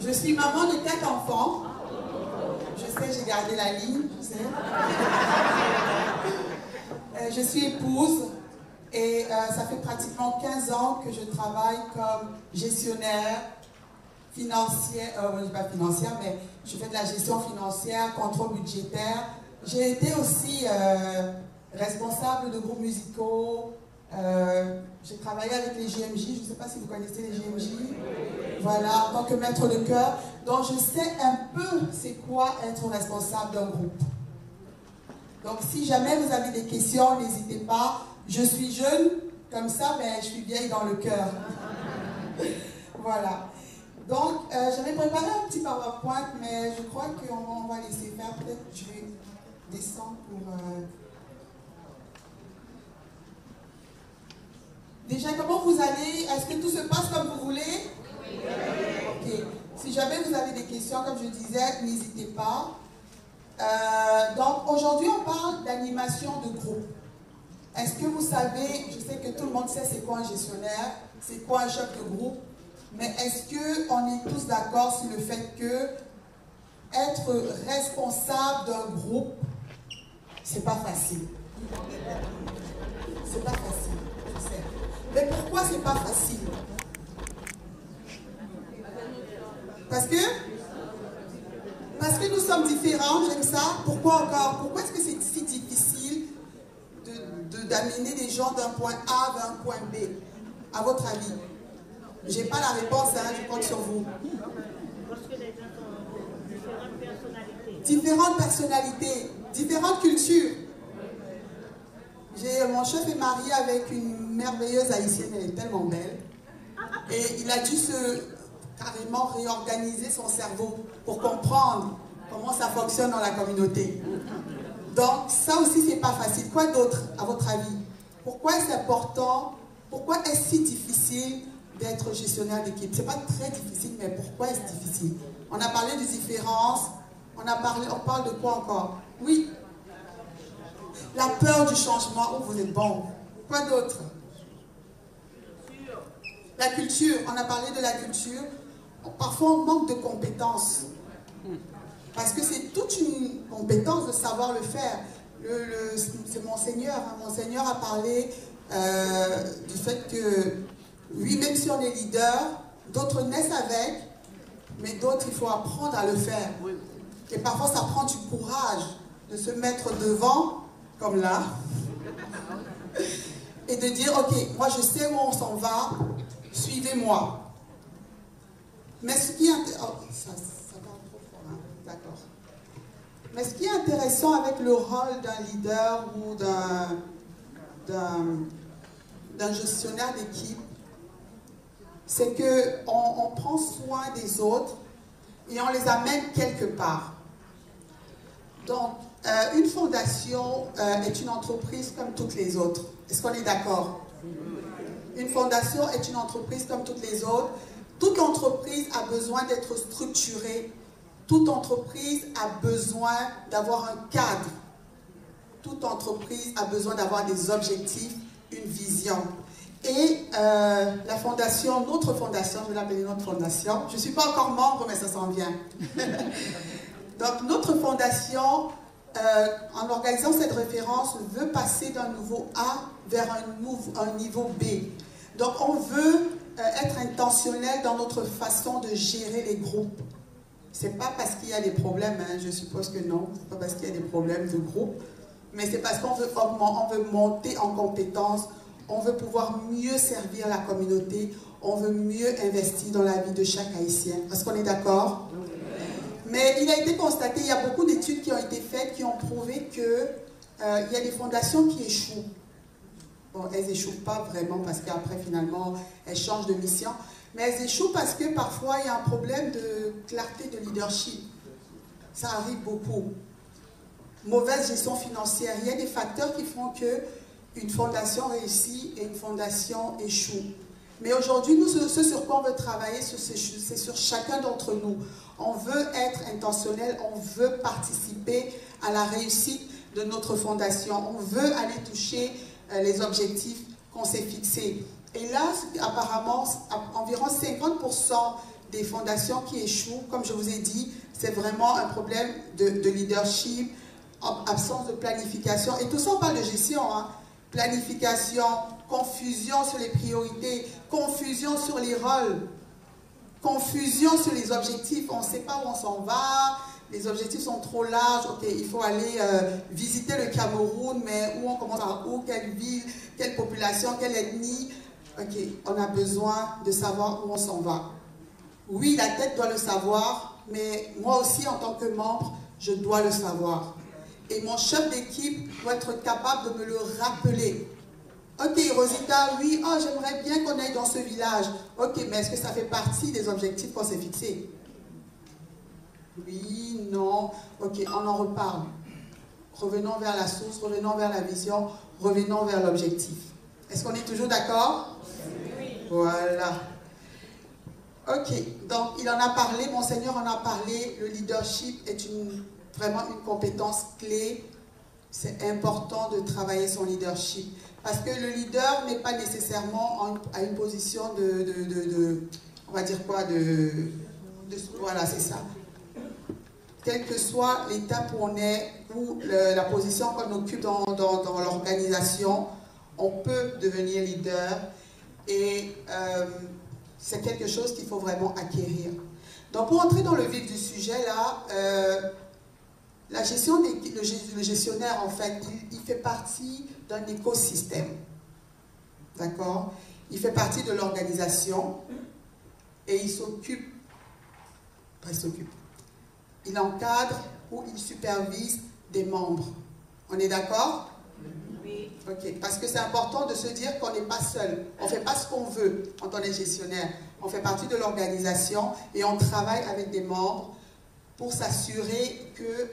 Je suis maman de 4 enfants. Je sais, j'ai gardé la ligne, je sais. Je suis épouse et ça fait pratiquement 15 ans que je travaille comme gestionnaire financière, pas financière, mais je fais de la gestion financière, contrôle budgétaire. J'ai été aussi responsable de groupes musicaux. J'ai travaillé avec les GMJ, je ne sais pas si vous connaissez les GMJ. Voilà, en tant que maître de chœur. Donc je sais un peu c'est quoi être responsable d'un groupe. Donc si jamais vous avez des questions, n'hésitez pas. Je suis jeune, comme ça, mais je suis vieille dans le cœur. Voilà. Donc, j'avais préparé un petit PowerPoint, mais je crois qu'on va laisser faire. Peut-être que je vais descendre pour... Déjà, comment vous allez? Est-ce que tout se passe comme vous voulez? Oui. Ok. Si jamais vous avez des questions, comme je disais, n'hésitez pas. Donc, aujourd'hui, on parle d'animation de groupe. Est-ce que vous savez, je sais que tout le monde sait c'est quoi un gestionnaire, c'est quoi un chef de groupe, mais est-ce qu'on est tous d'accord sur le fait que être responsable d'un groupe, c'est pas facile? C'est pas facile, je sais. Mais pourquoi c'est pas facile? Parce que nous sommes différents, j'aime ça. Pourquoi encore? Pourquoi est-ce que c'est si difficile d'amener les gens d'un point A vers un point B? À votre avis? Je n'ai pas la réponse, hein, je compte sur vous. Parce que les gens ont différentes personnalités. Différentes personnalités, différentes cultures. Mon chef est marié avec une merveilleuse haïtienne, elle est tellement belle. Et il a dû carrément réorganiser son cerveau pour comprendre comment ça fonctionne dans la communauté. Donc ça aussi c'est pas facile. Quoi d'autre à votre avis? Pourquoi est-ce important? Pourquoi est-ce si difficile d'être gestionnaire d'équipe? C'est pas très difficile, mais pourquoi est-ce difficile? On a parlé des différences, on parle de quoi encore? Oui. La peur du changement. Oh, vous êtes bon. Quoi d'autre? La culture. On a parlé de la culture. Parfois, on manque de compétences. Parce que c'est toute une compétence de savoir le faire. C'est Monseigneur. Hein. Monseigneur a parlé du fait que, oui, même si on est leader, d'autres naissent avec, mais d'autres, il faut apprendre à le faire. Et parfois, ça prend du courage de se mettre devant, comme là, et de dire, ok, moi je sais où on s'en va, suivez-moi. Mais ce qui est Mais ce qui est intéressant avec le rôle d'un leader ou d'un gestionnaire d'équipe, c'est qu'on prend soin des autres et on les amène quelque part. Donc, une fondation est une entreprise comme toutes les autres. Est-ce qu'on est d'accord? Une fondation est une entreprise comme toutes les autres. Toute entreprise a besoin d'être structurée. Toute entreprise a besoin d'avoir un cadre. Toute entreprise a besoin d'avoir des objectifs, une vision. Et la fondation, notre fondation, je vais l'appeler notre fondation. Je ne suis pas encore membre, mais ça s'en vient. Donc, notre fondation, en organisant cette référence, veut passer d'un niveau A vers un niveau B. Donc, on veut être intentionnel dans notre façon de gérer les groupes. C'est pas parce qu'il y a des problèmes, hein, je suppose que non, c'est pas parce qu'il y a des problèmes de groupe, mais c'est parce qu'on veut monter en compétences, on veut pouvoir mieux servir la communauté, on veut mieux investir dans la vie de chaque Haïtien. Est-ce qu'on est d'accord? Mais il a été constaté, il y a beaucoup d'études qui ont été faites qui ont prouvé qu'il y a des fondations qui échouent. Bon, elles n'échouent pas vraiment parce qu'après, finalement, elles changent de mission. Mais elles échouent parce que parfois, il y a un problème de clarté de leadership. Ça arrive beaucoup. Mauvaise gestion financière. Il y a des facteurs qui font qu'une fondation réussit et une fondation échoue. Mais aujourd'hui, nous, ce sur quoi on veut travailler, c'est sur chacun d'entre nous. On veut être intentionnel, on veut participer à la réussite de notre fondation. On veut aller toucher les objectifs qu'on s'est fixés. Et là, apparemment, environ 50% des fondations qui échouent. Comme je vous ai dit, c'est vraiment un problème de leadership, absence de planification. Et tout ça, on parle de gestion, hein. Planification, confusion sur les priorités, confusion sur les rôles, confusion sur les objectifs. On ne sait pas où on s'en va, les objectifs sont trop larges. Ok, il faut aller visiter le Cameroun, mais où on commence par où, quelle ville, quelle population, quelle ethnie. Ok, on a besoin de savoir où on s'en va. Oui, la tête doit le savoir, mais moi aussi, en tant que membre, je dois le savoir. Et mon chef d'équipe doit être capable de me le rappeler. Ok, Rosita, oui, oh, j'aimerais bien qu'on aille dans ce village. Ok, mais est-ce que ça fait partie des objectifs qu'on s'est fixés? Oui, non. Ok, on en reparle. Revenons vers la source, revenons vers la vision, revenons vers l'objectif. Est-ce qu'on est toujours d'accord? Oui. Voilà. Ok, donc il en a parlé, Monseigneur en a parlé, le leadership est vraiment une compétence clé. C'est important de travailler son leadership. Parce que le leader n'est pas nécessairement à une position on va dire quoi, voilà, c'est ça. Quelle que soit l'étape où on est, ou la position qu'on occupe dans l'organisation, on peut devenir leader. Et c'est quelque chose qu'il faut vraiment acquérir. Donc pour entrer dans le vif du sujet, là, la gestion le gestionnaire, en fait, il fait partie d'un écosystème. D'accord? Il fait partie de l'organisation et il s'occupe, pas il s'occupe, il encadre ou il supervise des membres. On est d'accord? Oui. Ok, parce que c'est important de se dire qu'on n'est pas seul. On ne fait pas ce qu'on veut quand on est gestionnaire. On fait partie de l'organisation et on travaille avec des membres pour s'assurer que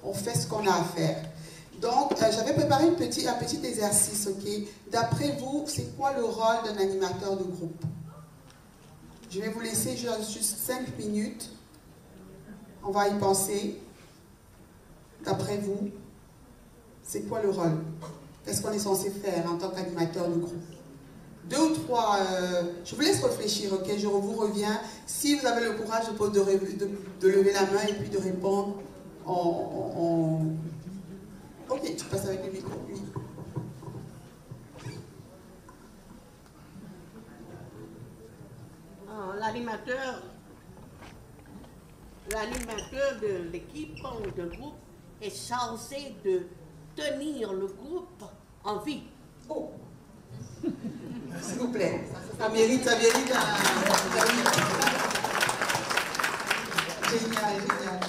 on fait ce qu'on a à faire. Donc, j'avais préparé un petit exercice, ok? D'après vous, c'est quoi le rôle d'un animateur de groupe? Je vais vous laisser juste 5 minutes. On va y penser. D'après vous, c'est quoi le rôle? Qu'est-ce qu'on est censé faire en tant qu'animateur de groupe? 2 ou 3, je vous laisse réfléchir, ok? Je vous reviens. Si vous avez le courage de lever la main et puis de répondre, ok, tu passes avec le micro. Oui. L'animateur de l'équipe ou de groupe est chargé de tenir le groupe en vie. Oh. S'il vous plaît, ça mérite un... Génial, génial.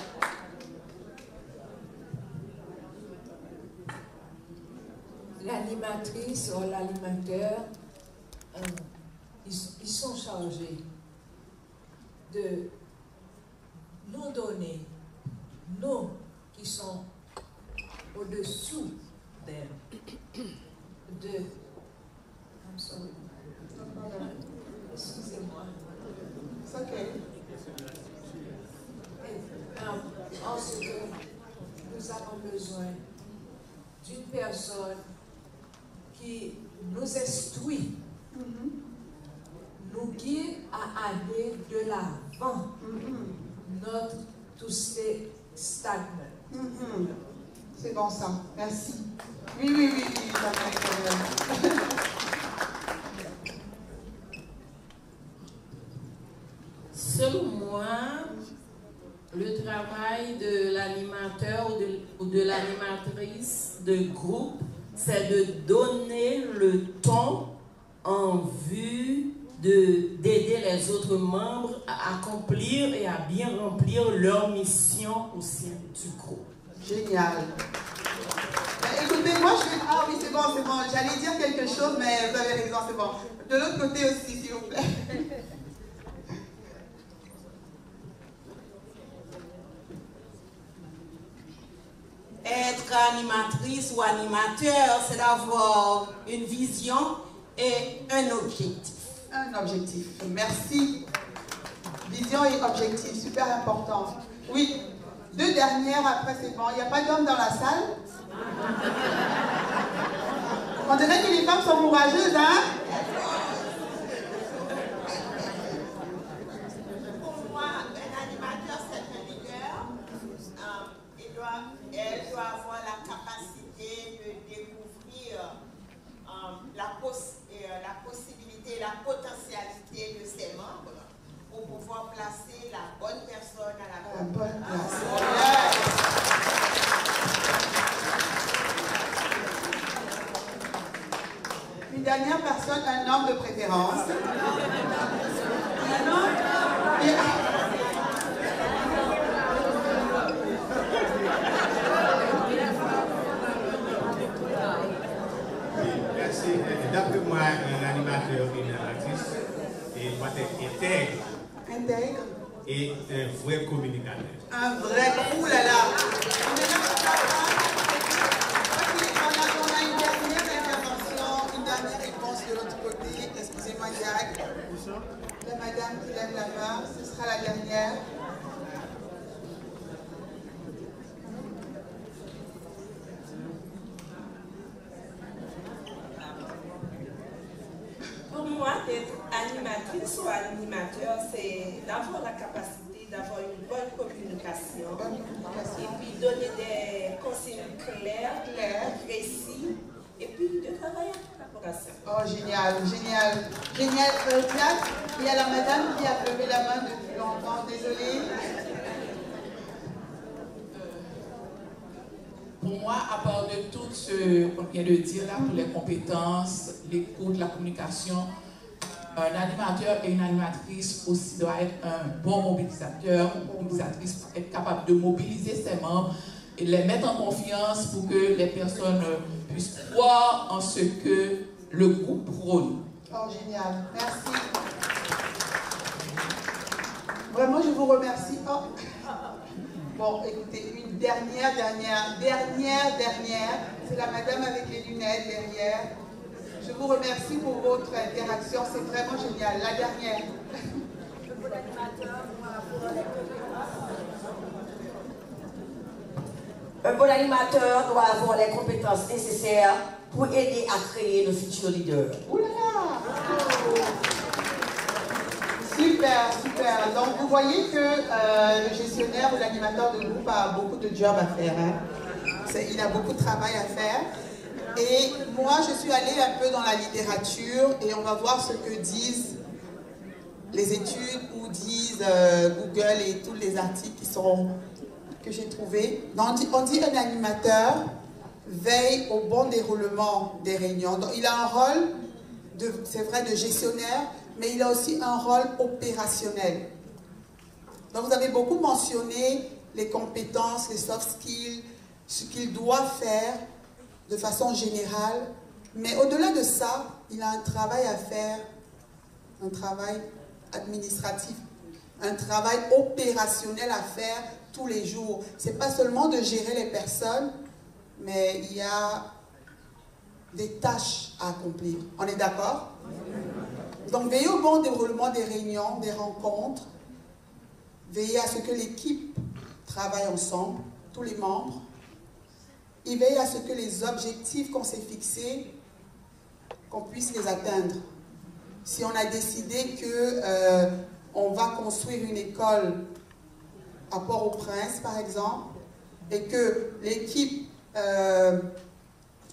L'animatrice ou l'animateur, ils sont chargés de nous donner, nous qui sont au-dessous d'elle, excusez-moi. C'est ok. En ce que nous avons besoin d'une personne qui nous instruit, nous guide à aller de l'avant, not to stay stagnant. C'est bon ça, merci. Oui, ça fait Selon moi, le travail de l'animateur ou de l'animatrice de groupe, c'est de donner le ton en vue d'aider les autres membres à accomplir et à bien remplir leur mission au sein du groupe. Génial. Écoutez, moi je vais... Ah oui, c'est bon. J'allais dire quelque chose, mais vous avez raison, c'est bon. De l'autre côté aussi, s'il vous plaît. Être animatrice ou animateur, c'est d'avoir une vision et un objectif. Un objectif. Merci. Vision et objectif, super important. Oui, 2 dernières, après c'est bon. Il n'y a pas d'hommes dans la salle? On dirait que les femmes sont courageuses, hein? dernière personne, un homme de préférence. Un homme et merci. D'après moi, un animateur et une artiste doit être intègre. Intègre. Et un vrai communicateur. Un vrai. Ouh là là. On a une dernière intervention, une dernière réponse de l'autre côté. Excusez-moi, Jack. La madame qui lève la main, ce sera la dernière. Pour moi, d'être animatrice ou animateur, c'est d'avoir la capacité d'avoir une bonne communication. Et puis donner des conseils clairs, précis, et puis de travailler en collaboration. Oh, génial, génial. Génial. Jack, il y a la madame qui a levé la main depuis longtemps. Désolée. Pour moi, à part de tout ce qu'on vient de dire là, pour les compétences, l'écoute, la communication, un animateur et une animatrice aussi doit être un bon mobilisateur, une mobilisatrice pour être capable de mobiliser ses membres et les mettre en confiance pour que les personnes puissent croire en ce que le groupe prône. Oh, génial. Merci. Vraiment, je vous remercie. Oh. Bon, écoutez, une dernière. C'est la madame avec les lunettes derrière. Je vous remercie pour votre interaction. C'est vraiment génial. La dernière. Un bon animateur doit avoir les compétences nécessaires pour aider à créer le futur leader. Ouh là là! Super, super. Donc vous voyez que le gestionnaire ou l'animateur de groupe a beaucoup de job à faire. Hein? Il a beaucoup de travail à faire. Et moi, je suis allée un peu dans la littérature et on va voir ce que disent les études ou disent Google et tous les articles que j'ai trouvés. Donc, on dit un animateur veille au bon déroulement des réunions. Donc, il a un rôle, c'est vrai, de gestionnaire, mais il a aussi un rôle opérationnel. Donc, vous avez beaucoup mentionné les compétences, les soft skills, ce qu'il doit faire de façon générale. Mais au-delà de ça, il a un travail à faire, un travail administratif, un travail opérationnel à faire tous les jours. Ce n'est pas seulement de gérer les personnes, mais il y a des tâches à accomplir. On est d'accord? Donc, veillez au bon déroulement des réunions, des rencontres. Veillez à ce que l'équipe travaille ensemble, tous les membres. Et veillez à ce que les objectifs qu'on s'est fixés, qu'on puisse les atteindre. Si on a décidé qu'on va construire une école à Port-au-Prince, par exemple, et que l'équipe, je ne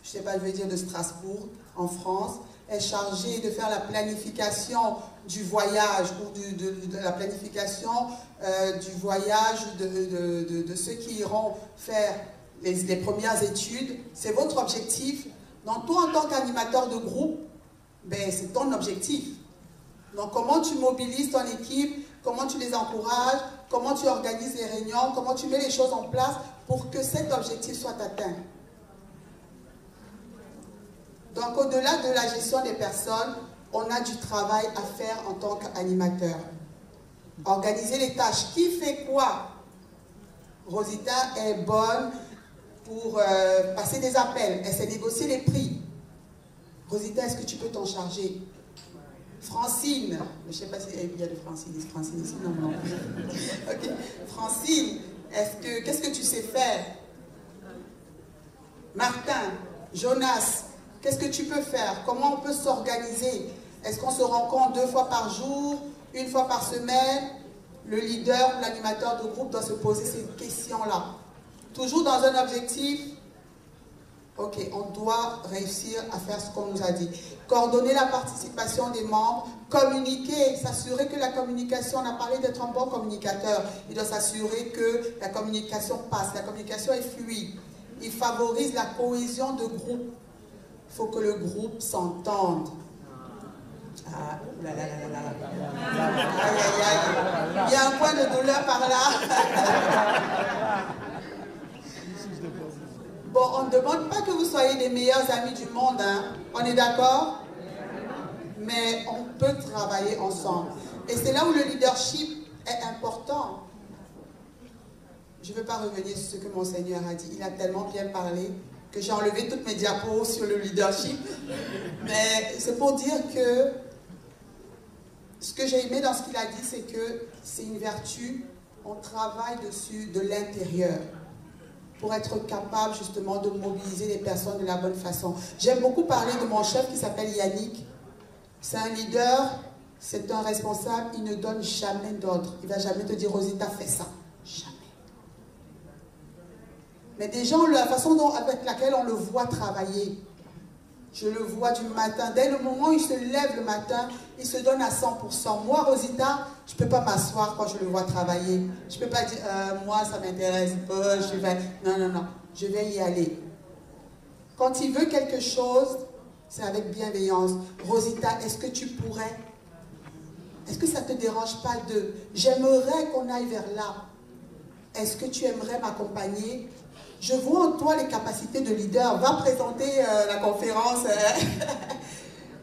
sais pas, je vais dire de Strasbourg, en France, est chargée de faire la planification du voyage ou de la planification du voyage de ceux qui iront faire les premières études, c'est votre objectif. Donc toi, en tant qu'animateur de groupe, ben, c'est ton objectif. Donc comment tu mobilises ton équipe, comment tu les encourages, comment tu organises les réunions, comment tu mets les choses en place pour que cet objectif soit atteint. Donc au-delà de la gestion des personnes, on a du travail à faire en tant qu'animateur. Organiser les tâches. Qui fait quoi? Rosita est bonne pour passer des appels. Elle sait négocier les prix. Rosita, est-ce que tu peux t'en charger? Francine, je ne sais pas s'il y a de Francine ici, non. Okay. Francine, qu'est-ce que tu sais faire? Martin, Jonas, qu'est-ce que tu peux faire? Comment on peut s'organiser? Est-ce qu'on se rencontre 2 fois par jour, 1 fois par semaine? Le leader, l'animateur de groupe doit se poser ces questions-là. Toujours dans un objectif, ok, on doit réussir à faire ce qu'on nous a dit. Coordonner la participation des membres, communiquer, s'assurer que la communication, on a parlé d'être un bon communicateur, il doit s'assurer que la communication passe, la communication est fluide. Il favorise la cohésion de groupe, il faut que le groupe s'entende. Ah, là là là là là. Aïe, aïe, aïe. Il y a un point de douleur par là. Bon, on ne demande pas que vous soyez les meilleurs amis du monde, hein. On est d'accord? Mais on peut travailler ensemble. Et c'est là où le leadership est important. Je ne veux pas revenir sur ce que mon Seigneur a dit. Il a tellement bien parlé que j'ai enlevé toutes mes diapos sur le leadership. Mais c'est pour dire que ce que j'ai aimé dans ce qu'il a dit, c'est que c'est une vertu, on travaille dessus de l'intérieur pour être capable justement de mobiliser les personnes de la bonne façon. J'aime beaucoup parler de mon chef qui s'appelle Yannick. C'est un leader, c'est un responsable, il ne donne jamais d'ordre. Il ne va jamais te dire, Rosita, fais ça. Jamais. Mais des gens, la façon avec laquelle on le voit travailler, je le vois du matin, dès le moment où il se lève le matin, il se donne à 100%. Moi, Rosita, je ne peux pas m'asseoir quand je le vois travailler. Je ne peux pas dire, moi, ça ne m'intéresse pas, je vais... Non, non, non, je vais y aller. Quand il veut quelque chose, c'est avec bienveillance. Rosita, est-ce que tu pourrais? Est-ce que ça ne te dérange pas de... J'aimerais qu'on aille vers là. Est-ce que tu aimerais m'accompagner? Je vois en toi les capacités de leader. Va présenter la conférence.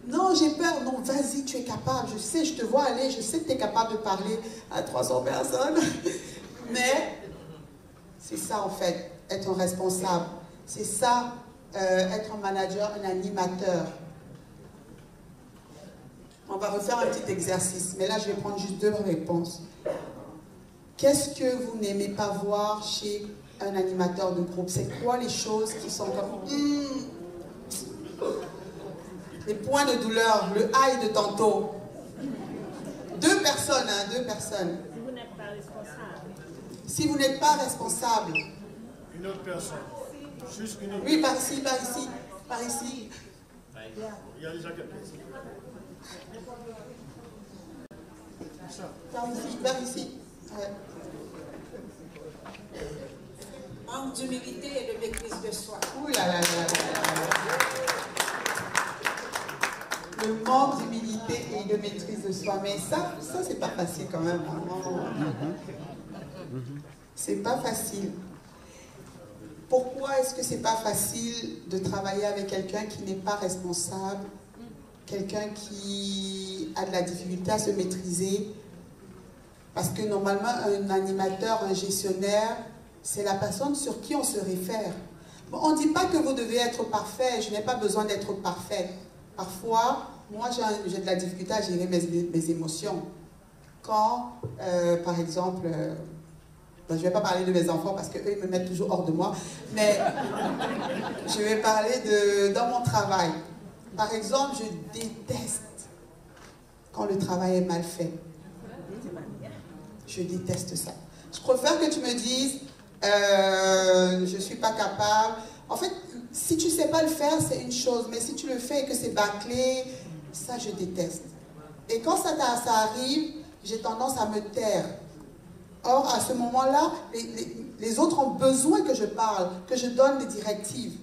Non, j'ai peur. Non, vas-y, tu es capable. Je sais, je te vois aller. Je sais que tu es capable de parler à 300 personnes. Mais c'est ça, en fait, être un responsable. C'est ça, être un manager, un animateur. On va refaire un petit exercice. Mais là, je vais prendre juste 2 réponses. Qu'est-ce que vous n'aimez pas voir chez un animateur de groupe? C'est quoi les choses qui sont comme... les points de douleur, le aïe de tantôt. 2 personnes, hein, 2 personnes. Si vous n'êtes pas responsable. Si vous n'êtes pas responsable. Une autre personne. Juste une autre. Oui, par ici, par ici, par ici. Il y a déjà quelqu'un ici. Par ici, par ici. Ouais. Manque d'humilité et de maîtrise de soi. Ouh là là là là. Le manque d'humilité et de maîtrise de soi. Mais ça c'est pas facile quand même. C'est pas facile. Pourquoi est-ce que c'est pas facile de travailler avec quelqu'un qui n'est pas responsable, quelqu'un qui a de la difficulté à se maîtriser? Parce que normalement, un animateur, un gestionnaire, c'est la personne sur qui on se réfère. Bon, on ne dit pas que vous devez être parfait, je n'ai pas besoin d'être parfait. Parfois, moi j'ai de la difficulté à gérer mes émotions. Quand, par exemple, je ne vais pas parler de mes enfants parce qu'eux, ils me mettent toujours hors de moi, mais je vais parler dans mon travail. Par exemple, je déteste quand le travail est mal fait. Je déteste ça. Je préfère que tu me dises, je ne suis pas capable. En fait, si tu ne sais pas le faire, c'est une chose. Mais si tu le fais et que c'est bâclé, ça, je déteste. Et quand ça arrive, j'ai tendance à me taire. Or, à ce moment-là, les autres ont besoin que je parle, que je donne des directives.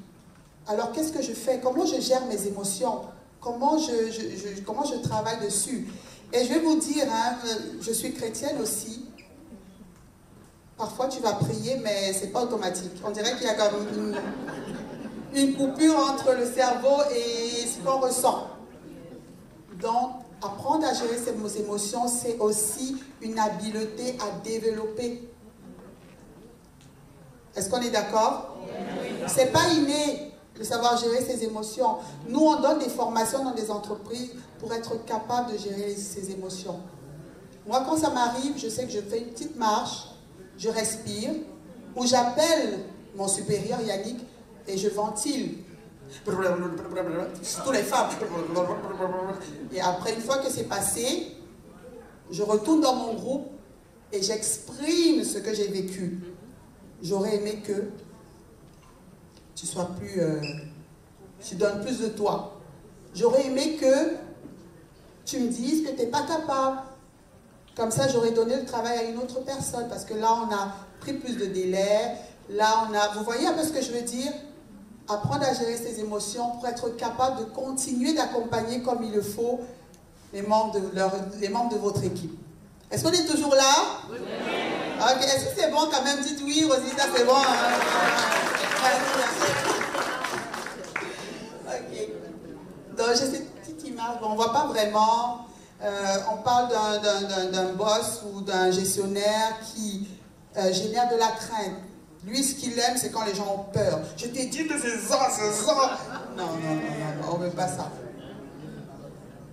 Alors, qu'est-ce que je fais? Comment je gère mes émotions? Comment je travaille dessus? Et je vais vous dire, hein, je suis chrétienne aussi. Parfois, tu vas prier, mais ce n'est pas automatique. On dirait qu'il y a comme une coupure entre le cerveau et ce qu'on ressent. Donc, apprendre à gérer ses émotions, c'est aussi une habileté à développer. Est-ce qu'on est d'accord? Ce n'est pas inné de savoir gérer ses émotions. Nous, on donne des formations dans des entreprises pour être capable de gérer ses émotions. Moi, quand ça m'arrive, je sais que je fais une petite marche, je respire, ou j'appelle mon supérieur Yannick et je ventile. Surtout les femmes. Et après, une fois que c'est passé, je retourne dans mon groupe et j'exprime ce que j'ai vécu. J'aurais aimé que tu sois plus... tu donnes plus de toi. J'aurais aimé que tu me dises que tu n'es pas capable. Comme ça, j'aurais donné le travail à une autre personne. Parce que là, on a pris plus de délai. Là, on a... Vous voyez un peu ce que je veux dire? apprendre à gérer ses émotions pour être capable de continuer d'accompagner comme il le faut les membres de votre équipe. Est-ce qu'on est toujours là? Oui. Ok, est-ce que c'est bon quand même? Dites oui, Rosita, c'est bon. Ok. Donc, j'ai cette petite image, on ne voit pas vraiment. On parle d'un boss ou d'un gestionnaire qui génère de la crainte. Lui, ce qu'il aime, c'est quand les gens ont peur. Je t'ai dit que c'est ça, c'est ça. Non, on ne veut pas ça.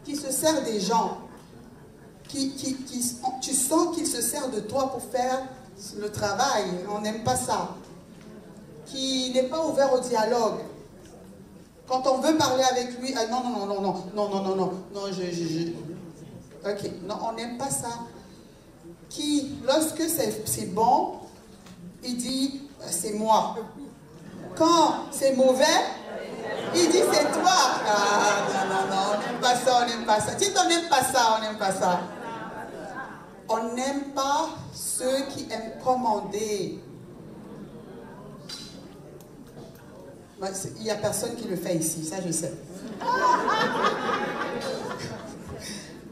Qui se sert des gens. Tu sens qu'il se sert de toi pour faire le travail. On n'aime pas ça. Qui n'est pas ouvert au dialogue. Quand on veut parler avec lui, non, ok, non, on n'aime pas ça. Qui, lorsque c'est bon, il dit, c'est moi. Quand c'est mauvais, il dit, c'est toi. Ah, non, on n'aime pas ça, on n'aime pas ça. Dites, on n'aime pas ça, on n'aime pas ça. On n'aime pas ceux qui aiment commander. Il n'y a personne qui le fait ici, ça je sais.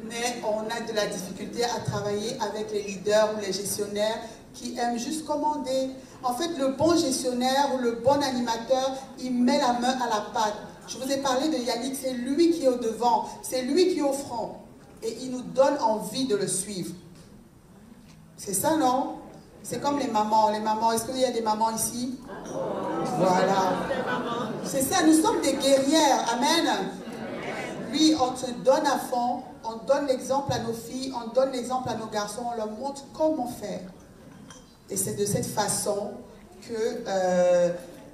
Mais on a de la difficulté à travailler avec les leaders ou les gestionnaires qui aiment juste commander. En fait, le bon gestionnaire ou le bon animateur, il met la main à la pâte. Je vous ai parlé de Yannick, c'est lui qui est au devant, c'est lui qui est au front. Et il nous donne envie de le suivre. C'est ça, non? C'est comme les mamans. Les mamans, est-ce qu'il y a des mamans ici? Voilà. C'est ça, nous sommes des guerrières. Amen. Oui, on se donne à fond, on donne l'exemple à nos filles, on donne l'exemple à nos garçons, on leur montre comment faire. Et c'est de cette façon que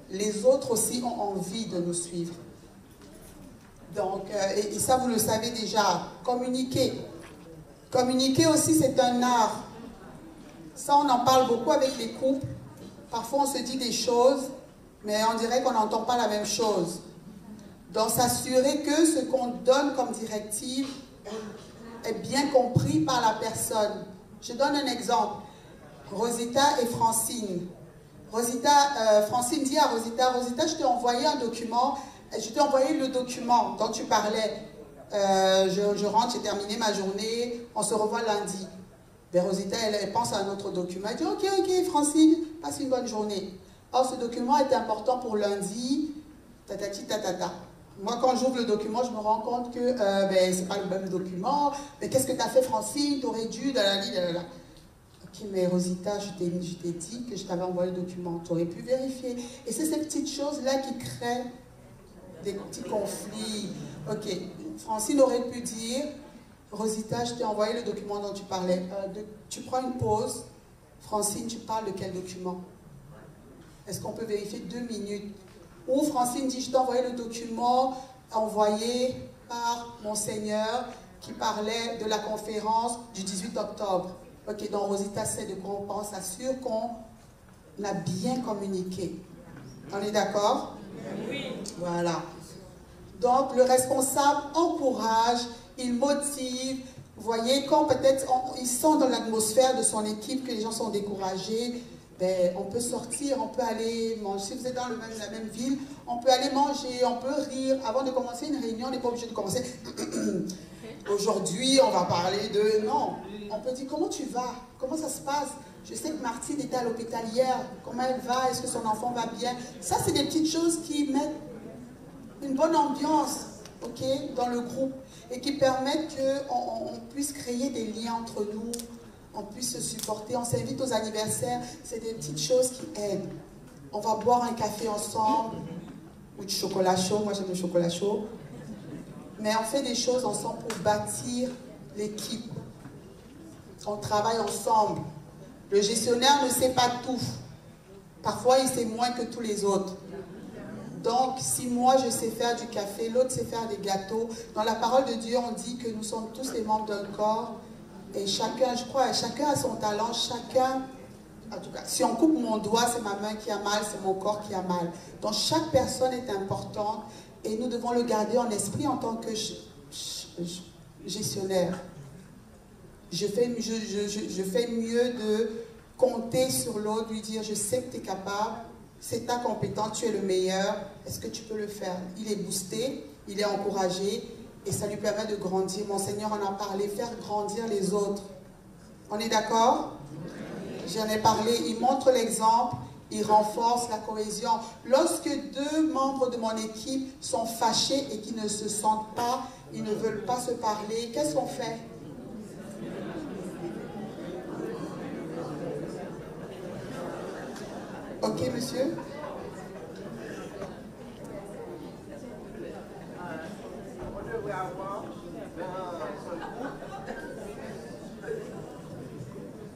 les autres aussi ont envie de nous suivre. Donc, et ça vous le savez déjà, communiquer. Communiquer aussi, c'est un art. Ça, on en parle beaucoup avec les couples. Parfois, on se dit des choses, mais on dirait qu'on n'entend pas la même chose. Donc, s'assurer que ce qu'on donne comme directive est bien compris par la personne. Je donne un exemple. Rosita et Francine. Francine dit à Rosita, Rosita, je t'ai envoyé un document, je t'ai envoyé le document dont tu parlais. Je rentre, j'ai terminé ma journée, on se revoit lundi. Ben, Rosita, elle pense à un autre document. Elle dit, ok, Francine, passe une bonne journée. Or, ce document est important pour lundi, tatati, tatata. Moi, quand j'ouvre le document, je me rends compte que c'est pas le même document. Mais qu'est-ce que tu as fait, Francine? Tu aurais dû, dalala. Ok, mais Rosita, je t'ai dit que je t'avais envoyé le document. Tu aurais pu vérifier. Et c'est ces petites choses-là qui créent des petits conflits. Ok, Francine aurait pu dire, Rosita, je t'ai envoyé le document dont tu parlais. Tu prends une pause. Francine, tu parles de quel document? Est-ce qu'on peut vérifier 2 minutes? Ou Francine dit, je t'ai envoyé le document envoyé par Monseigneur qui parlait de la conférence du 18 octobre. Ok, donc Rosita sait de quoi on pense, s'assure qu'on a bien communiqué. On est d'accord? Oui. Voilà. Donc le responsable encourage, il motive. Vous voyez, quand peut-être il sent dans l'atmosphère de son équipe que les gens sont découragés, ben, on peut sortir, on peut aller manger. Si vous êtes dans la même ville, on peut aller manger, on peut rire. Avant de commencer une réunion, on n'est pas obligé de commencer. Aujourd'hui, on va parler de... Non, on peut dire, comment tu vas? Comment ça se passe? Je sais que Martine était à l'hôpital hier. Comment elle va? Est-ce que son enfant va bien? Ça, c'est des petites choses qui mettent une bonne ambiance, ok, dans le groupe et qui permettent qu'on puisse créer des liens entre nous, on puisse se supporter, on s'invite aux anniversaires, c'est des petites choses qui aident. On va boire un café ensemble, ou du chocolat chaud, moi j'aime le chocolat chaud. Mais on fait des choses ensemble pour bâtir l'équipe. On travaille ensemble. Le gestionnaire ne sait pas tout. Parfois, il sait moins que tous les autres. Donc, si moi je sais faire du café, l'autre sait faire des gâteaux. Dans la parole de Dieu, on dit que nous sommes tous les membres d'un corps. Et chacun, je crois, chacun a son talent, chacun... En tout cas, si on coupe mon doigt, c'est ma main qui a mal, c'est mon corps qui a mal. Donc, chaque personne est importante et nous devons le garder en esprit en tant que gestionnaire. Je fais mieux de compter sur l'autre, lui dire, je sais que tu es capable, c'est ta compétence, tu es le meilleur, est-ce que tu peux le faire? Il est boosté, il est encouragé et ça lui permet de grandir. Mon Seigneur en a parlé, faire grandir les autres. On est d'accord? J'en ai parlé, il montre l'exemple, il renforce la cohésion. Lorsque deux membres de mon équipe sont fâchés et qui ne se sentent pas, ils ne veulent pas se parler, qu'est-ce qu'on fait? Ok, monsieur? On devrait avoir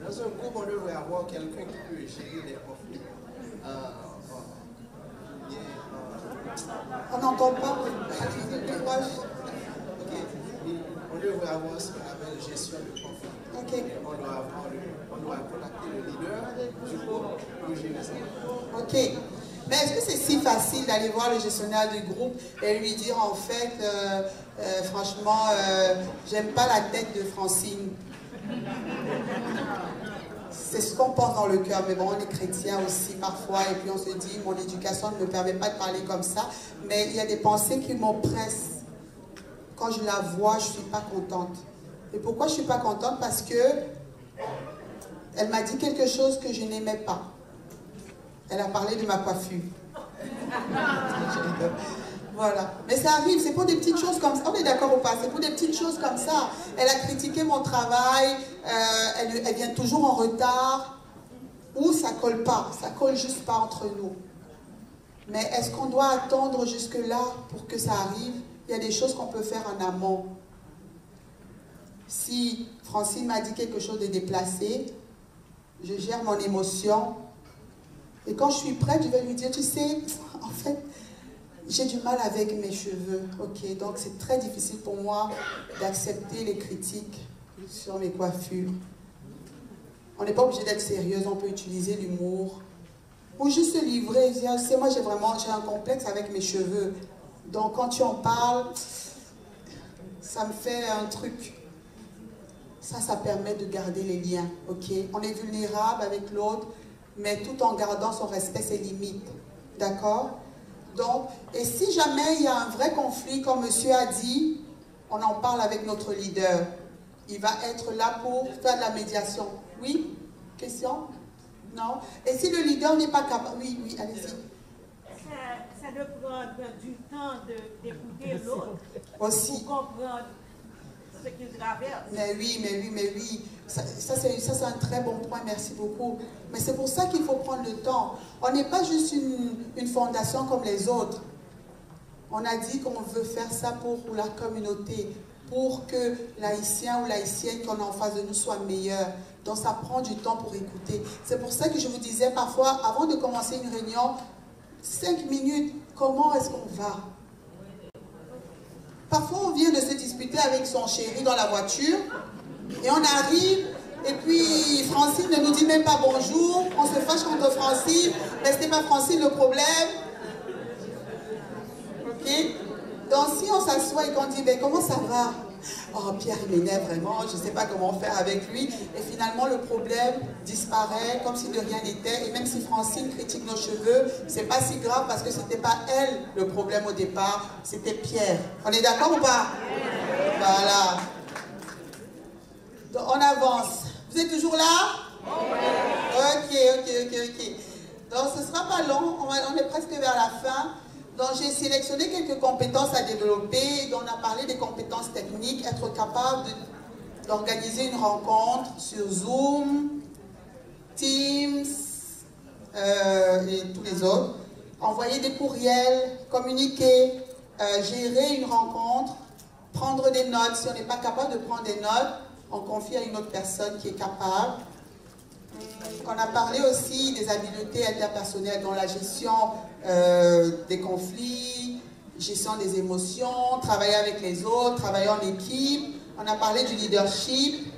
dans un groupe, on devrait avoir quelqu'un qui peut gérer les conflits. On n'entend pas. On devrait avoir ce qu'on appelle gestion de conflit. Okay. On doit contacter le leader du groupe pour gérer ça. Ok. Mais est-ce que c'est si facile d'aller voir le gestionnaire du groupe et lui dire en fait, franchement, j'aime pas la tête de Francine? C'est ce qu'on pense dans le cœur, mais bon, on est chrétien aussi parfois, et puis on se dit, mon éducation ne me permet pas de parler comme ça, mais il y a des pensées qui m'oppressent. Quand je la vois, je ne suis pas contente. Et pourquoi je ne suis pas contente? Parce que elle m'a dit quelque chose que je n'aimais pas. Elle a parlé de ma coiffure. Voilà. Mais ça arrive, c'est pour des petites choses comme ça. On est d'accord ou pas? C'est pour des petites choses comme ça. Elle a critiqué mon travail, elle vient toujours en retard, ou ça colle pas, ça colle juste pas entre nous. Mais est-ce qu'on doit attendre jusque-là pour que ça arrive? Il y a des choses qu'on peut faire en amont. Si Francine m'a dit quelque chose de déplacé, je gère mon émotion. Et quand je suis prête, je vais lui dire, tu sais, en fait, j'ai du mal avec mes cheveux. Ok, donc c'est très difficile pour moi d'accepter les critiques sur mes coiffures. On n'est pas obligé d'être sérieuse, on peut utiliser l'humour. Ou juste se livrer, dire, tu sais, moi j'ai un complexe avec mes cheveux. Donc quand tu en parles, ça me fait un truc. Ça permet de garder les liens, ok? On est vulnérable avec l'autre, mais tout en gardant son respect, ses limites, d'accord? Donc, et si jamais il y a un vrai conflit, comme monsieur a dit, on en parle avec notre leader. Il va être là pour faire de la médiation. Oui? Question? Non? Et si le leader n'est pas capable... Oui, oui, allez-y. Ça doit prendre du temps d'écouter l'autre. Aussi. Pour comprendre ce qu'il traverse. Mais oui. Ça c'est un très bon point, merci beaucoup. Mais c'est pour ça qu'il faut prendre le temps. On n'est pas juste une fondation comme les autres. On a dit qu'on veut faire ça pour la communauté, pour que l'haïtien ou l'haïtienne qu'on a en face de nous soit meilleur. Donc ça prend du temps pour écouter. C'est pour ça que je vous disais parfois, avant de commencer une réunion, 5 minutes, comment est-ce qu'on va? Parfois, on vient de se disputer avec son chéri dans la voiture et on arrive et puis Francine ne nous dit même pas bonjour. On se fâche contre Francine, mais ce n'est pas Francine le problème. Ok? Donc, si on s'assoit et qu'on dit, ben, comment ça va? Oh, Pierre, il m'énerve vraiment, je ne sais pas comment faire avec lui. Et finalement, le problème disparaît comme si de rien n'était. Et même si Francine critique nos cheveux, c'est pas si grave parce que ce n'était pas elle le problème au départ, c'était Pierre. On est d'accord ou pas? Voilà. Donc, on avance. Vous êtes toujours là? Ok. Donc, ce ne sera pas long, on est presque vers la fin. Donc, j'ai sélectionné quelques compétences à développer. Donc, on a parlé des compétences techniques, être capable d'organiser une rencontre sur Zoom, Teams et tous les autres. Envoyer des courriels, communiquer, gérer une rencontre, prendre des notes. Si on n'est pas capable de prendre des notes, on confie à une autre personne qui est capable. On a parlé aussi des habiletés interpersonnelles dans la gestion des conflits, gestion des émotions, travailler avec les autres, travailler en équipe. On a parlé du leadership.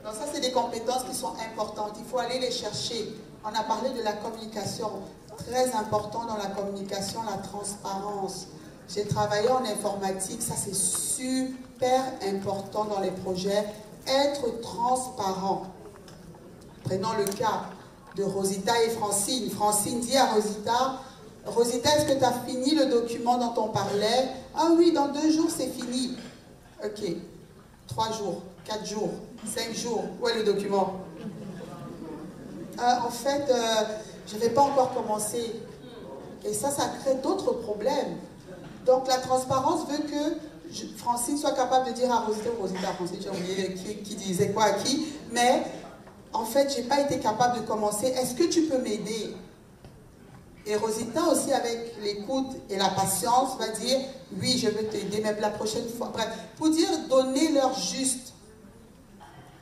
Donc ça, c'est des compétences qui sont importantes. Il faut aller les chercher. On a parlé de la communication. Très important dans la communication, la transparence. J'ai travaillé en informatique. Ça, c'est super important dans les projets. Être transparent. Prenons le cas de Rosita et Francine. Francine dit à Rosita, Rosita, est-ce que tu as fini le document dont on parlait? Ah oui, dans 2 jours, c'est fini. Ok. 3 jours, 4 jours, 5 jours. Où est le document? En fait, je n'avais pas encore commencé. Et ça crée d'autres problèmes. Donc la transparence veut que Francine soit capable de dire à Rosita, Francine, j'ai oublié qui disait quoi à qui, mais en fait, je n'ai pas été capable de commencer. Est-ce que tu peux m'aider? Et Rosita aussi, avec l'écoute et la patience, va dire, oui, je veux t'aider, même la prochaine fois. Bref, pour dire, donner-leur juste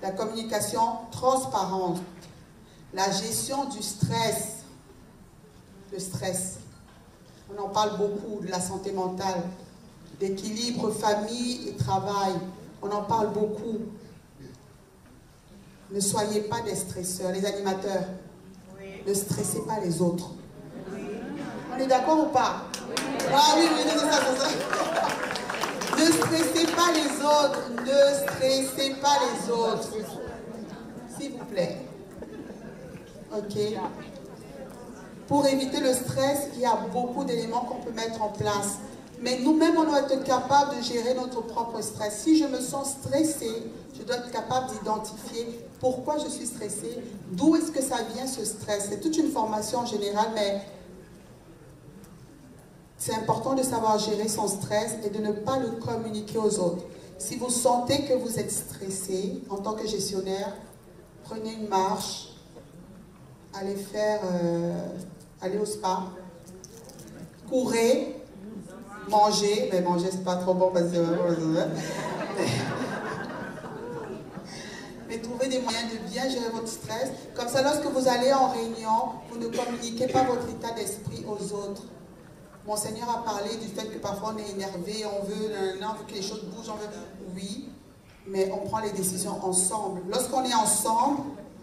la communication transparente, la gestion du stress, le stress. On en parle beaucoup, de la santé mentale, l'équilibre famille et travail. On en parle beaucoup. Ne soyez pas des stresseurs, les animateurs. Oui. Ne stressez pas les autres. Oui. On est d'accord ou pas? Oui. Ah oui, c'est ça. Ne stressez pas les autres. Ne stressez pas les autres. S'il vous plaît. Ok. Pour éviter le stress, il y a beaucoup d'éléments qu'on peut mettre en place. Mais nous-mêmes, on doit être capable de gérer notre propre stress. Si je me sens stressée, je dois être capable d'identifier pourquoi je suis stressée, d'où est-ce que ça vient ce stress. C'est toute une formation générale, mais c'est important de savoir gérer son stress et de ne pas le communiquer aux autres. Si vous sentez que vous êtes stressé en tant que gestionnaire, prenez une marche, allez aller au spa, courez, mangez, mais manger c'est pas trop bon parce que mais trouvez des moyens de bien gérer votre stress. Comme ça, lorsque vous allez en réunion, vous ne communiquez pas votre état d'esprit aux autres. Monseigneur a parlé du fait que parfois on est énervé, on veut que les choses bougent, on veut... Oui, mais on prend les décisions ensemble. Lorsqu'on est ensemble,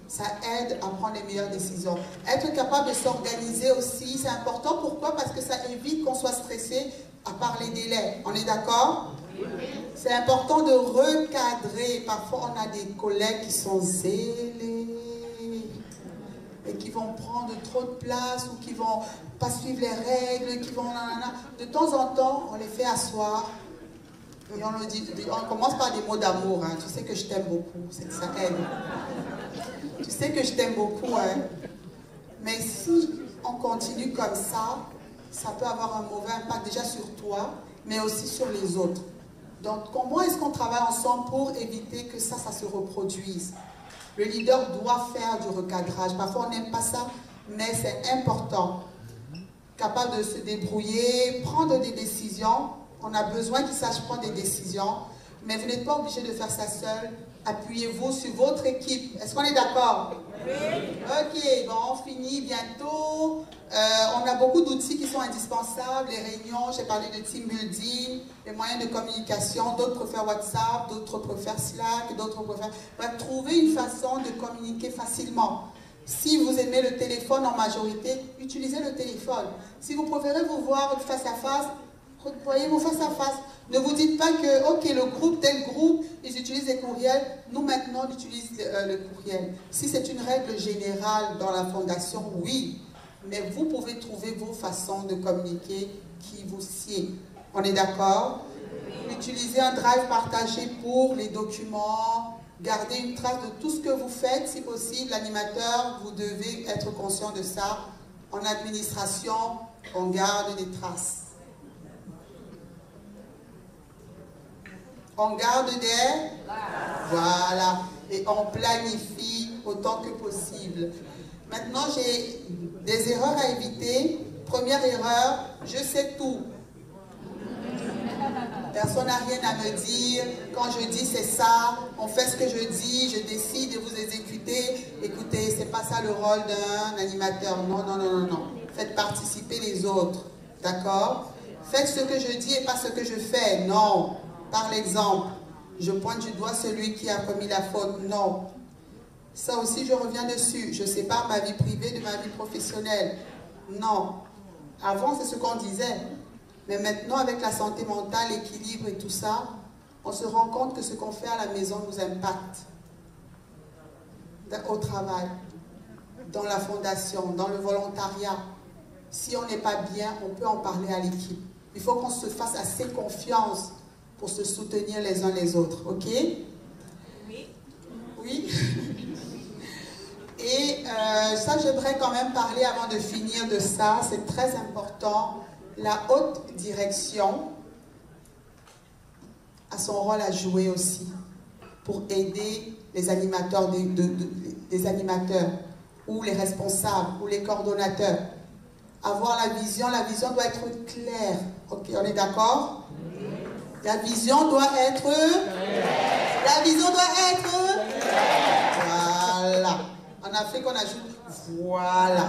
ça aide à prendre les meilleures décisions. Être capable de s'organiser aussi, c'est important. Pourquoi? Parce que ça évite qu'on soit stressé à part les délais. On est d'accord? C'est important de recadrer. Parfois, on a des collègues qui sont zélés et qui vont prendre trop de place ou qui vont pas suivre les règles, qui vont... De temps en temps, on les fait asseoir et on leur dit... On commence par des mots d'amour. Hein. Tu sais que je t'aime beaucoup. Ça aide. Tu sais que je t'aime beaucoup, hein. Mais si on continue comme ça, ça peut avoir un mauvais impact déjà sur toi, mais aussi sur les autres. Donc, comment est-ce qu'on travaille ensemble pour éviter que ça se reproduise? Le leader doit faire du recadrage. Parfois, on n'aime pas ça, mais c'est important. Capable de se débrouiller, prendre des décisions. On a besoin qu'il sache prendre des décisions, mais vous n'êtes pas obligé de faire ça seul. Appuyez-vous sur votre équipe. Est-ce qu'on est d'accord? Oui. Ok, bon, on finit bientôt. On a beaucoup d'outils qui sont indispensables. Les réunions, j'ai parlé de team building, les moyens de communication. D'autres préfèrent WhatsApp, d'autres préfèrent Slack, d'autres préfèrent... Trouver une façon de communiquer facilement. Si vous aimez le téléphone en majorité, utilisez le téléphone. Si vous préférez vous voir face à face, voyez-vous face à face. Ne vous dites pas que, ok, le groupe, tel groupe, ils utilisent les courriels. Nous, maintenant, on utilise le courriel. Si c'est une règle générale dans la fondation, oui. Mais vous pouvez trouver vos façons de communiquer qui vous sied. On est d'accord? Utilisez un drive partagé pour les documents. Gardez une trace de tout ce que vous faites. Si possible, l'animateur, vous devez être conscient de ça. En administration, on garde des traces. On garde des... Voilà. Et on planifie autant que possible. Maintenant, j'ai des erreurs à éviter. Première erreur, je sais tout. Personne n'a rien à me dire. Quand je dis c'est ça, on fait ce que je dis, je décide de vous exécuter. Écoutez, c'est pas ça le rôle d'un animateur. Non, non, non, non, non. Faites participer les autres. D'accord? Faites ce que je dis et pas ce que je fais. Non. Par l'exemple, je pointe du doigt celui qui a commis la faute. Non. Ça aussi, je reviens dessus. Je sépare ma vie privée de ma vie professionnelle. Non. Avant, c'est ce qu'on disait. Mais maintenant, avec la santé mentale, l'équilibre et tout ça, on se rend compte que ce qu'on fait à la maison nous impacte au travail. dans la fondation, dans le volontariat, si on n'est pas bien, on peut en parler à l'équipe. Il faut qu'on se fasse assez confiance pour se soutenir les uns les autres, ok? Oui. Oui. Et ça, j'aimerais quand même parler avant de finir de ça, c'est très important. La haute direction a son rôle à jouer aussi pour aider les animateurs, des animateurs ou les responsables ou les coordonnateurs. Avoir la vision doit être claire. Ok, on est d'accord? La vision doit être claire. La vision doit être claire. Voilà. En Afrique, on ajoute voilà.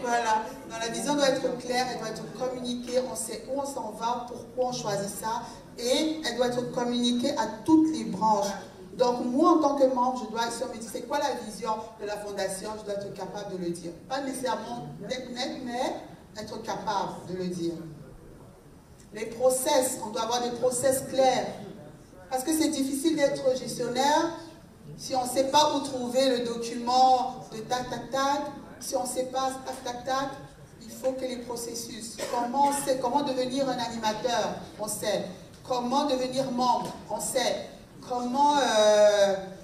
Voilà. Donc, la vision doit être claire, elle doit être communiquée, on sait où on s'en va, pourquoi on choisit ça, et elle doit être communiquée à toutes les branches. Donc, moi, en tant que membre, je dois, si on me dit, c'est quoi la vision de la fondation, je dois être capable de le dire. Pas nécessairement net, mais être capable de le dire. Les process, on doit avoir des process clairs. Parce que c'est difficile d'être gestionnaire si on ne sait pas où trouver le document de tac, tac, tac. Si on ne sait pas tac, tac, tac, il faut que les processus. Comment on sait, comment devenir un animateur, on sait. Comment devenir membre, on sait. Comment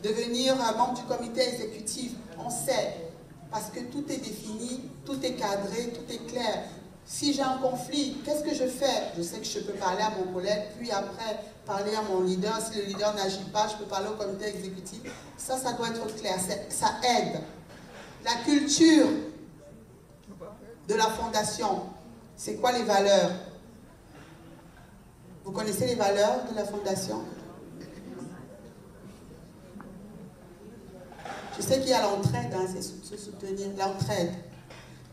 devenir membre du comité exécutif, on sait. Parce que tout est défini, tout est cadré, tout est clair. Si j'ai un conflit, qu'est-ce que je fais? Je sais que je peux parler à mon collègue, puis après parler à mon leader. Si le leader n'agit pas, je peux parler au comité exécutif. Ça doit être clair, ça aide. La culture de la fondation, c'est quoi les valeurs? Vous connaissez les valeurs de la fondation? Je sais qu'il y a l'entraide, hein, c'est se soutenir, l'entraide.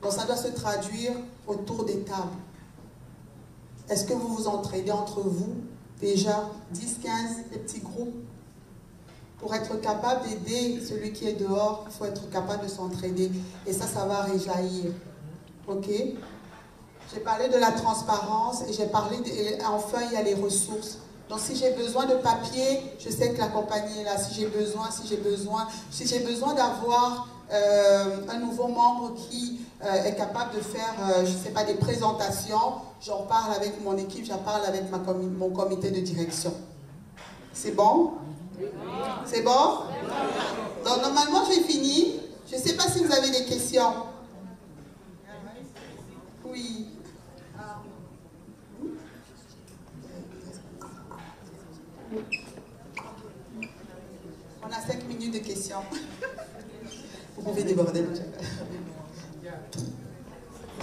Donc ça doit se traduire autour des tables. Est-ce que vous vous entraidez entre vous, déjà 10, 15, des petits groupes? Pour être capable d'aider celui qui est dehors, il faut être capable de s'entraider. Et ça va réjaillir. Ok? J'ai parlé de la transparence et j'ai parlé, enfin, il y a les ressources. Donc, si j'ai besoin de papier, je sais que la compagnie est là. Si j'ai besoin d'avoir un nouveau membre qui est capable de faire, je ne sais pas, des présentations, j'en parle avec mon équipe, j'en parle avec mon comité de direction. C'est bon? C'est bon? Donc, normalement, j'ai fini. Je ne sais pas si vous avez des questions. Oui. On a 5 minutes de questions. Vous pouvez déborder le chat.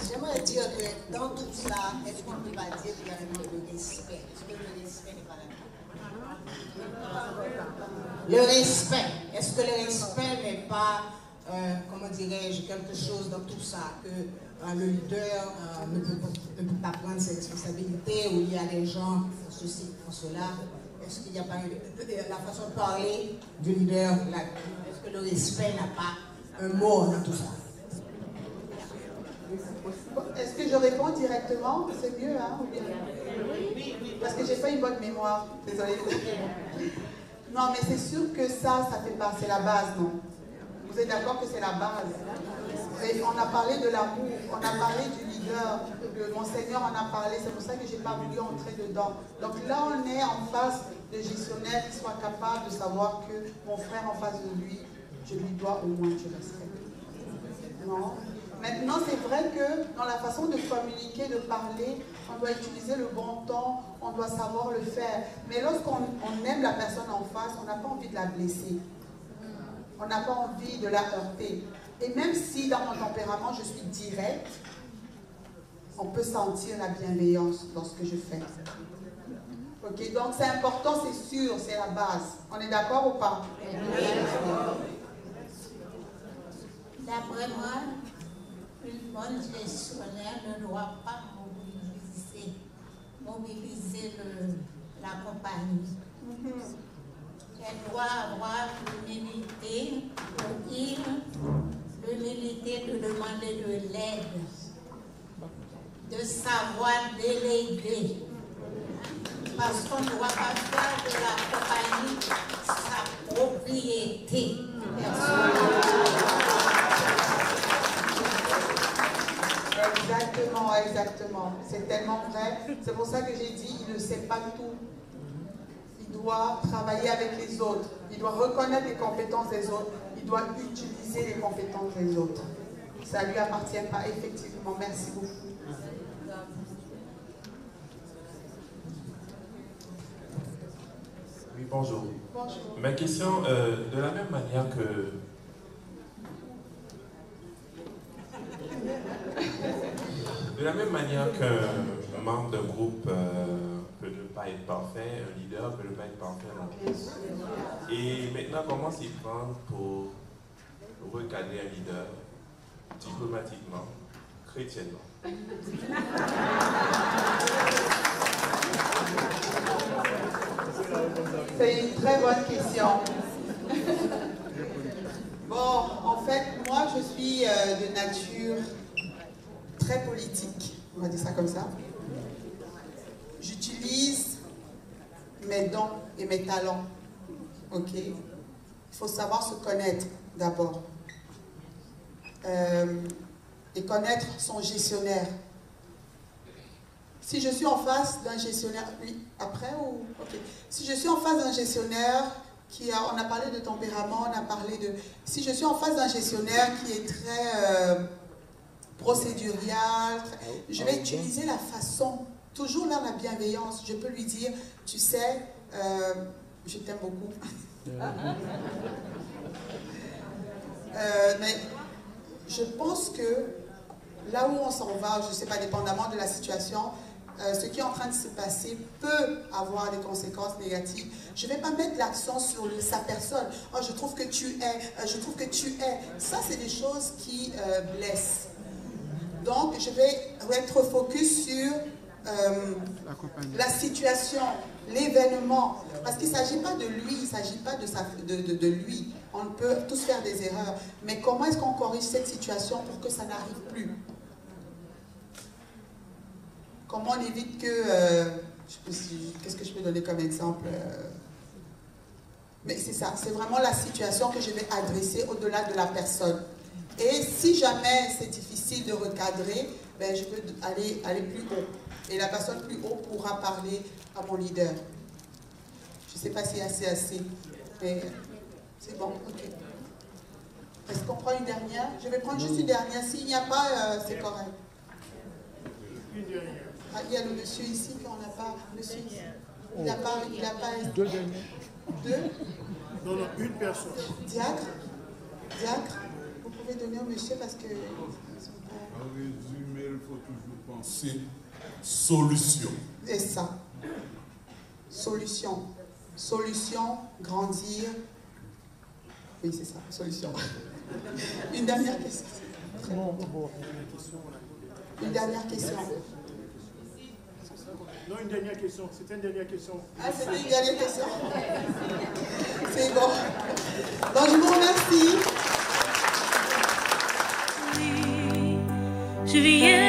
J'aimerais dire que dans tout ça, est-ce qu'on ne peut pas dire qu'il y a un manque de respect? Est-ce que le respect n'est pas là? Le respect. Est-ce que le respect n'est pas, comment dirais-je, quelque chose dans tout ça que le leader ne peut pas prendre ses responsabilités, ou il y a des gens qui font ceci, qui font cela? Est-ce qu'il n'y a pas la façon de parler du leader? Est-ce que le respect n'a pas un mot dans tout ça? Est-ce que je réponds directement? C'est mieux, hein? Ou bien? Parce que j'ai pas une bonne mémoire. Désolée. Non, mais c'est sûr que ça fait pas. C'est la base, non? Vous êtes d'accord que c'est la base? Et on a parlé de l'amour, on a parlé du leader, mon Seigneur en a parlé, c'est pour ça que je n'ai pas voulu entrer dedans. Donc là, on est en face de gestionnaires qui soient capables de savoir que mon frère en face de lui, je lui dois au moins du respect. Non? Maintenant, c'est vrai que dans la façon de communiquer, de parler, on doit utiliser le bon ton, on doit savoir le faire. Mais lorsqu'on aime la personne en face, on n'a pas envie de la blesser. On n'a pas envie de la heurter. Et même si dans mon tempérament, je suis directe, on peut sentir la bienveillance dans ce que je fais. Ok, donc c'est important, c'est sûr, c'est la base. On est d'accord ou pas? D'après moi, une bonne gestionnaire ne doit pas mobiliser la compagnie. Elle doit avoir l'humilité pour dire, l'humilité de demander de l'aide, de savoir déléguer. Parce qu'on ne doit pas faire de la compagnie sa propriété personnelle. Exactement, exactement. C'est tellement vrai. C'est pour ça que j'ai dit, il ne sait pas tout. Il doit travailler avec les autres. Il doit reconnaître les compétences des autres. Il doit utiliser les compétences des autres. Ça ne lui appartient pas, effectivement. Merci beaucoup. Oui, bonjour. Bonjour. Ma question, de la même manière que... De la même manière qu'un membre d'un groupe peut ne pas être parfait, un leader peut ne pas être parfait non plus. Et maintenant, comment s'y prendre pour recadrer un leader diplomatiquement, chrétiennement? C'est une très bonne question. Bon, en fait, moi, je suis de nature très politique, on va dire ça comme ça. J'utilise mes dons et mes talents, ok? Il faut savoir se connaître d'abord. Et connaître son gestionnaire. Si je suis en face d'un gestionnaire, oui, après ou... Ok. Si je suis en face d'un gestionnaire qui a, on a parlé de tempérament, on a parlé de... Si je suis en face d'un gestionnaire qui est très procédurial, je vais utiliser la façon, toujours dans la bienveillance. Je peux lui dire, tu sais, je t'aime beaucoup. Mais je pense que là où on s'en va, je ne sais pas, dépendamment de la situation, ce qui est en train de se passer peut avoir des conséquences négatives. Je ne vais pas mettre l'accent sur sa personne. Oh, je trouve que tu es, je trouve que tu es. Ça, c'est des choses qui blessent. Donc, je vais être focus sur la situation, l'événement. Parce qu'il ne s'agit pas de lui, il ne s'agit pas de lui. On peut tous faire des erreurs. Mais comment est-ce qu'on corrige cette situation pour que ça n'arrive plus? Comment on évite que... qu'est-ce que je peux donner comme exemple? Mais c'est ça, c'est vraiment la situation que je vais adresser au-delà de la personne. Et si jamais c'est difficile de recadrer, ben, je peux aller plus haut. Et la personne plus haut pourra parler à mon leader. Je ne sais pas si c'est assez, mais c'est bon, ok. Est-ce qu'on prend une dernière? Je vais prendre juste une dernière. S'il n'y a pas, c'est correct. Une dernière. Ah, il y a le monsieur ici qu'on n'a pas. Monsieur ici. Il n'a pas. Deux dernières. Deux? Non, non, une personne. Diacre? Diacre? Vous pouvez donner au monsieur parce que... En résumé, il faut toujours penser solution. C'est ça. Solution. Solution, grandir. Oui, c'est ça, solution. Une dernière question. Une dernière question. Non, une dernière question. C'était une dernière question. Ah, c'était une dernière question. C'est bon. Donc, je vous remercie. Je viens